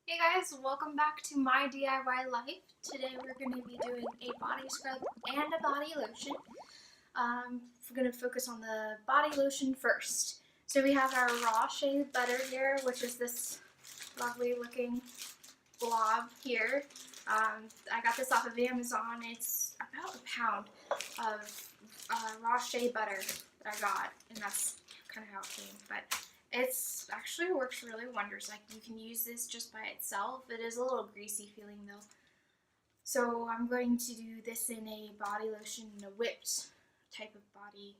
Hey guys, welcome back to my DIY life. Today we're going to be doing a body scrub and a body lotion. We're going to focus on the body lotion first. So we have our raw shea butter here, which is this lovely looking blob here. I got this off of Amazon. It's about a pound of raw shea butter that I got, and that's kind of how it came. But it's actually works really wonders. Like, you can use this just by itself. It is a little greasy feeling though. So I'm going to do this in a body lotion, a whipped type of body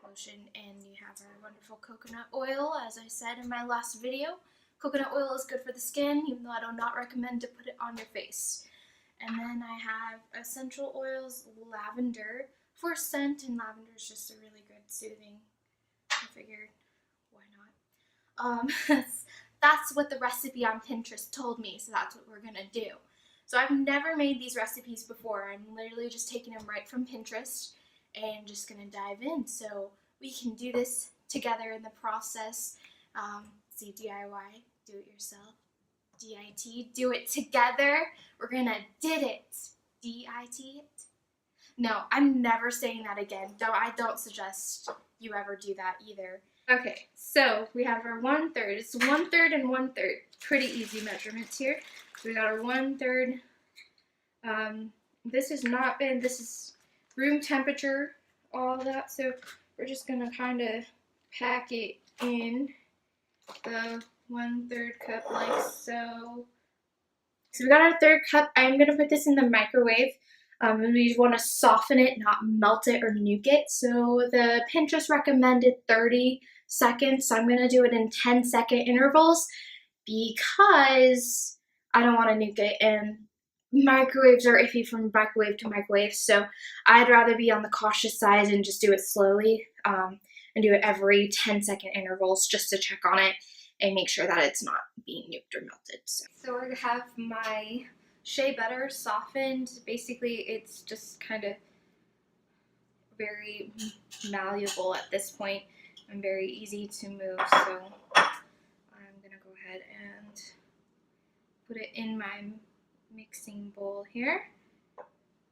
lotion, and you have our wonderful coconut oil. As I said in my last video, coconut oil is good for the skin, even though I do not recommend to put it on your face. And then I have essential oils, lavender for scent, and lavender is just a really good soothing. I figured, why not? That's what the recipe on Pinterest told me, so that's what we're gonna do. So I've never made these recipes before. I'm literally just taking them right from Pinterest and just gonna dive in. So we can do this together in the process. See, DIY, do it yourself. DIT, do it together. We're gonna did it. DIT it. No, I'm never saying that again. I don't suggest you ever do that either. Okay, so we have our 1/3. It's 1/3 and 1/3. Pretty easy measurements here. So we got our 1/3. This is room temperature, all that. So we're just gonna kind of pack it in the 1/3 cup like so. So we got our 1/3 cup. I'm gonna put this in the microwave. And we want to soften it, not melt it or nuke it. So the Pinterest recommended 30 seconds. So I'm going to do it in 10-second intervals because I don't want to nuke it. And microwaves are iffy from microwave to microwave. So I'd rather be on the cautious side and just do it slowly and do it every 10-second intervals just to check on it and make sure that it's not being nuked or melted. So we're going to have my shea butter softened. Basically, it's just kind of very malleable at this point and very easy to move. So I'm gonna go ahead and put it in my mixing bowl here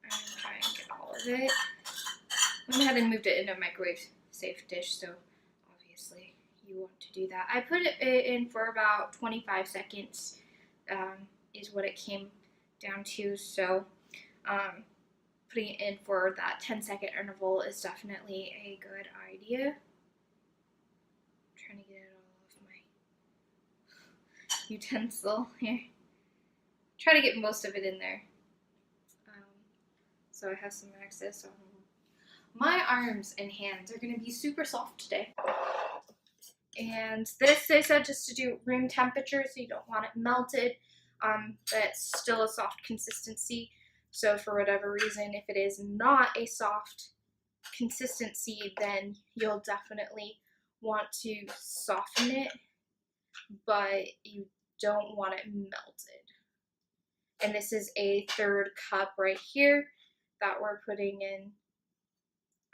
and try and get all of it. I went ahead and moved it in a microwave safe dish, so obviously you want to do that. I put it in for about 25 seconds is what it came down to, so putting it in for that 10-second interval is definitely a good idea. I'm trying to get it all off my utensil here. Try to get most of it in there. So I have some excess on my arms and hands are going to be super soft today. And this, they said just to do room temperature, so you don't want it melted. But it's still a soft consistency. So for whatever reason, if it is not a soft consistency, then you'll definitely want to soften it, but you don't want it melted. And this is a 1/3 cup right here that we're putting in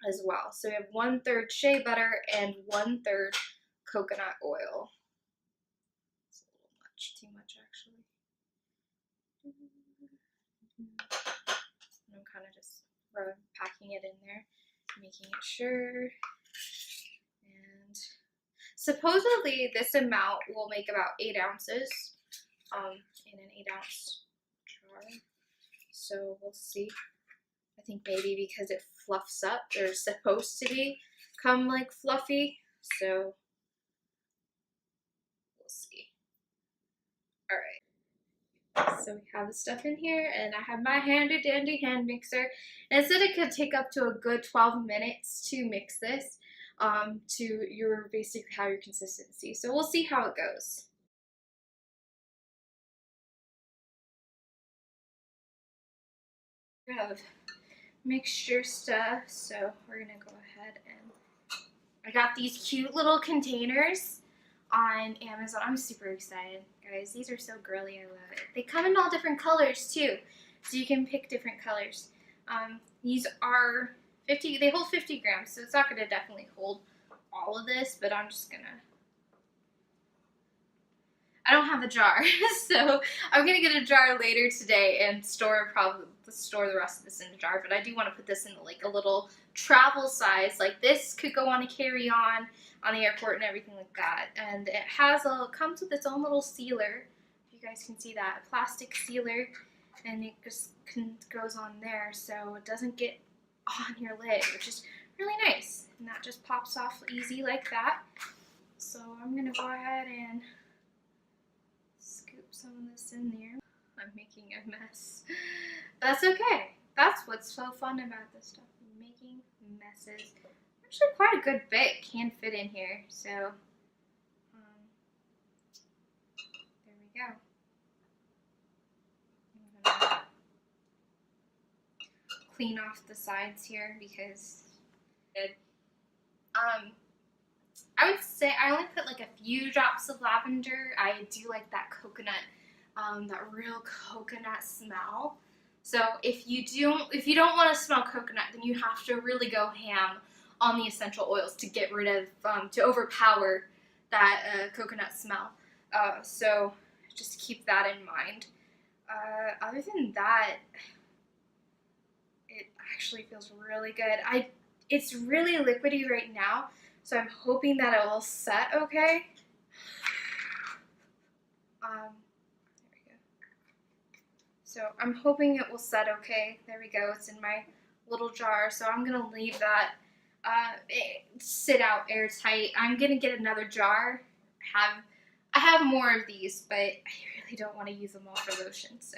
as well. So we have 1/3 shea butter and 1/3 coconut oil. It's a little much, too much actually. I'm kind of just packing it in there, making it sure. And supposedly this amount will make about 8 ounces in an 8-ounce jar. So we'll see. I think maybe because it fluffs up, they're supposed to become like fluffy. So we'll see. All right. So we have the stuff in here, and I have my handy dandy hand mixer. And it said it could take up to a good 12 minutes to mix this to your basically how your consistency. So we'll see how it goes. We have mixture stuff, so we're gonna go ahead and I got these cute little containers on Amazon. I'm super excited, guys. These are so girly. I love it. They come in all different colors too, so you can pick different colors. These are 50. They hold 50 grams, so it's not going to definitely hold all of this, but I'm just gonna. I don't have a jar, so I'm gonna get a jar later today and store the rest of this in a jar. But I do want to put this in like a little travel size. Like this could go on a carry-on the airport and everything like that. And it comes with its own little sealer. If you guys can see that, a plastic sealer, and it just goes on there so it doesn't get on your lid, which is really nice. And that just pops off easy like that. So I'm gonna go ahead and scoop some of this in there. I'm making a mess. That's okay. That's what's so fun about this stuff, making messes. Actually quite a good bit can fit in here, so there we go. I'm gonna clean off the sides here because I would say I only put like a few drops of lavender. I do like that coconut, that real coconut smell. So if you don't want to smell coconut, then you have to really go ham on the essential oils to get rid of, to overpower that coconut smell. So just keep that in mind. Other than that, it actually feels really good. It's really liquidy right now, so I'm hoping that it will set okay. There we go. So I'm hoping it will set okay. There we go. It's in my little jar, so I'm gonna leave that sit out airtight. I'm gonna get another jar. I have more of these, but I really don't want to use them all for lotion, so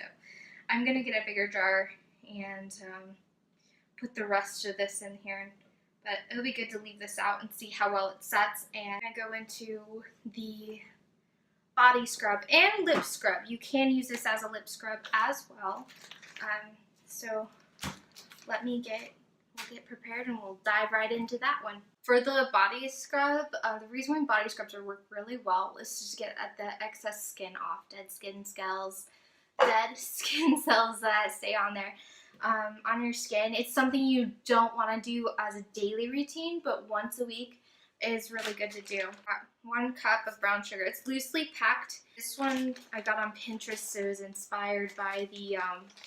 I'm gonna get a bigger jar and put the rest of this in here. But it'll be good to leave this out and see how well it sets. And I'm gonna go into the body scrub and lip scrub. You can use this as a lip scrub as well. So we'll get prepared and we'll dive right into that one. For the body scrub, the reason why body scrubs work really well is to just get at the excess skin off, dead skin cells that stay on there. On your skin. It's something you don't want to do as a daily routine, but once a week is really good to do. 1 cup of brown sugar. It's loosely packed. This one I got on Pinterest, so it was inspired by the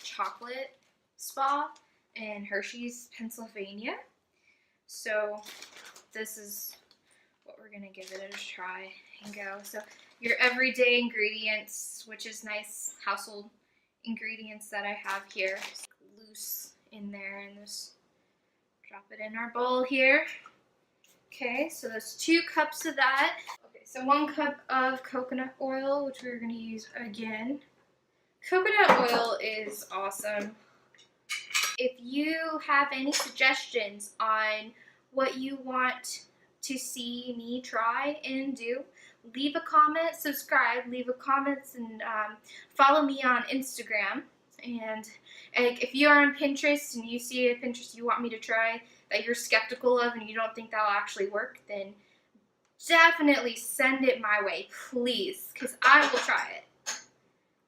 chocolate spa in Hershey's, Pennsylvania. So this is what we're gonna give it a try and go. So your everyday ingredients, which is nice household ingredients that I have here. Loose in there, and just drop it in our bowl here. Okay, so there's 2 cups of that. Okay, so 1 cup of coconut oil, which we're going to use again. Coconut oil is awesome. If you have any suggestions on what you want to see me try and do, leave a comment, subscribe, leave a comment, and follow me on Instagram. And if you're on Pinterest and you see a Pinterest you want me to try that you're skeptical of and you don't think that'll actually work, then definitely send it my way, please, because I will try it.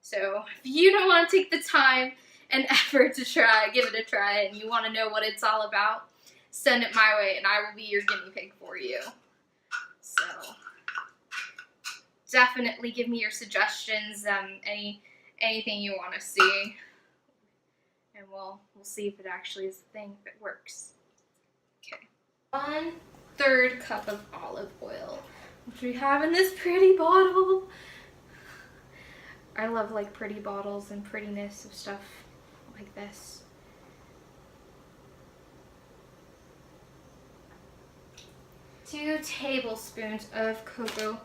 So if you don't want to take the time and effort to give it a try, and you want to know what it's all about, send it my way and I will be your guinea pig for you. So definitely give me your suggestions, anything you want to see, and we'll see if it actually is a thing, if it works. Okay, 1/3 cup of olive oil, which we have in this pretty bottle. I love like pretty bottles and prettiness of stuff like this. Two tablespoons of cocoa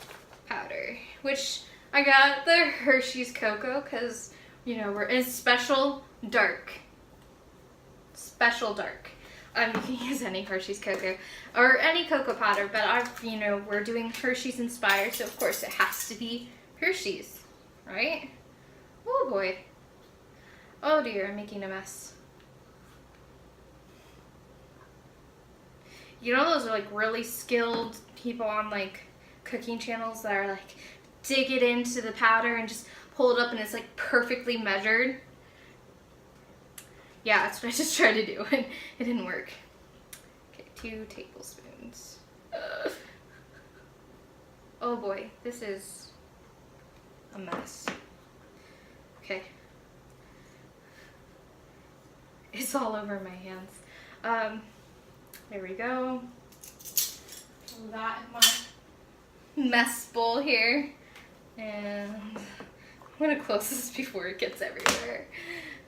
powder, which I got the Hershey's cocoa because, you know, it's special dark. Special dark. You can use any Hershey's cocoa or any cocoa powder, but we're doing Hershey's inspired, so of course it has to be Hershey's, right? Oh boy. Oh dear, I'm making a mess. You know those are like really skilled people on like cooking channels that are like dig it into the powder and just pull it up and it's like perfectly measured? Yeah, that's what I just tried to do and it didn't work. Okay, 2 tablespoons. Oh boy, this is a mess. Okay. It's all over my hands. There we go. Put that in my mess bowl here. And I'm gonna close this before it gets everywhere.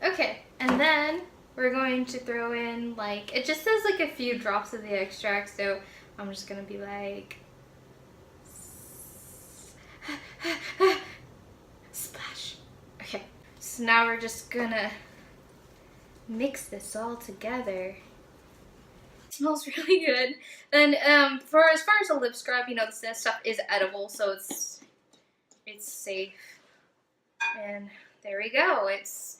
Okay, and then we're going to throw in, like, it just says like a few drops of the extract, so I'm just gonna be like, splash. Okay, so now we're just gonna mix this all together. It smells really good. And as far as a lip scrub, you know, this stuff is edible, so it's safe. And there we go. It's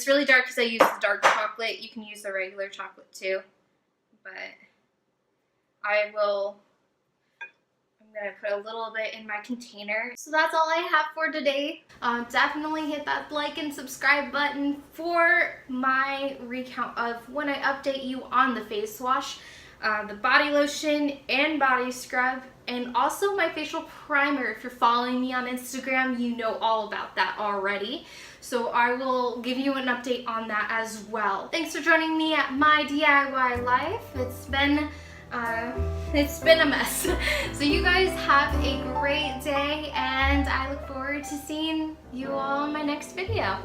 really dark because I use the dark chocolate. You can use the regular chocolate too, but I'm gonna put a little bit in my container. So that's all I have for today. Definitely hit that like and subscribe button for my recount of when I update you on the face wash, the body lotion and body scrub, and also my facial primer. If you're following me on Instagram, you know all about that already. So I will give you an update on that as well. Thanks for joining me at my DIY life. It's been a mess. So you guys have a great day, and I look forward to seeing you all in my next video.